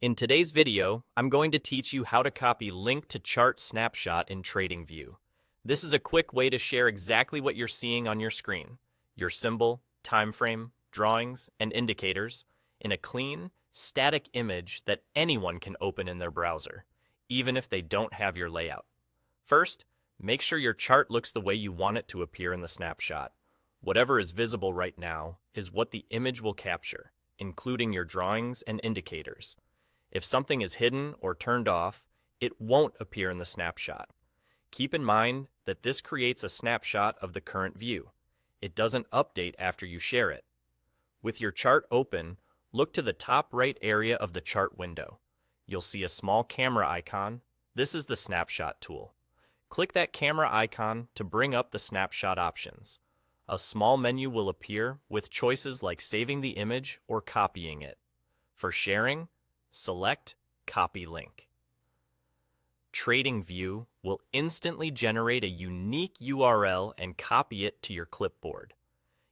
In today's video, I'm going to teach you how to copy link to chart snapshot in TradingView. This is a quick way to share exactly what you're seeing on your screen, your symbol, time frame, drawings, and indicators, in a clean, static image that anyone can open in their browser, even if they don't have your layout. First, make sure your chart looks the way you want it to appear in the snapshot. Whatever is visible right now is what the image will capture, including your drawings and indicators. If something is hidden or turned off, it won't appear in the snapshot. Keep in mind that this creates a snapshot of the current view. It doesn't update after you share it. With your chart open, look to the top right area of the chart window. You'll see a small camera icon. This is the snapshot tool. Click that camera icon to bring up the snapshot options. A small menu will appear with choices like saving the image or copying it. For sharing, select Copy Link. TradingView will instantly generate a unique URL and copy it to your clipboard.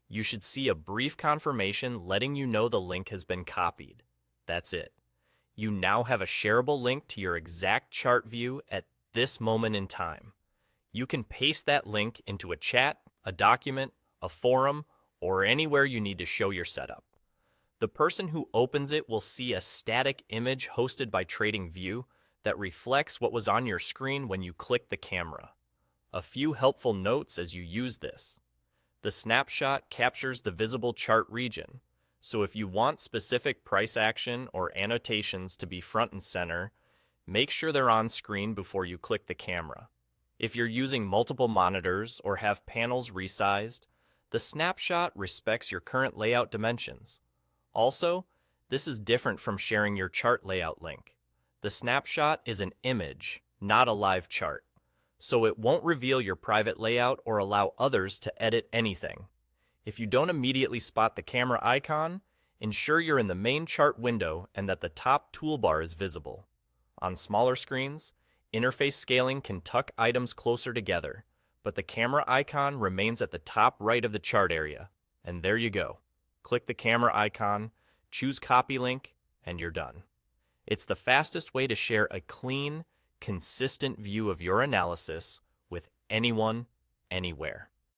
You should see a brief confirmation letting you know the link has been copied. That's it. You now have a shareable link to your exact chart view at this moment in time. You can paste that link into a chat, a document, a forum, or anywhere you need to show your setup. The person who opens it will see a static image hosted by TradingView that reflects what was on your screen when you click the camera. A few helpful notes as you use this. The snapshot captures the visible chart region, so if you want specific price action or annotations to be front and center, make sure they're on screen before you click the camera. If you're using multiple monitors or have panels resized, the snapshot respects your current layout dimensions. Also, this is different from sharing your chart layout link. The snapshot is an image, not a live chart, so it won't reveal your private layout or allow others to edit anything. If you don't immediately spot the camera icon, ensure you're in the main chart window and that the top toolbar is visible. On smaller screens, interface scaling can tuck items closer together, but the camera icon remains at the top right of the chart area. And there you go. Click the camera icon, choose Copy Link, and you're done. It's the fastest way to share a clean, consistent view of your analysis with anyone, anywhere.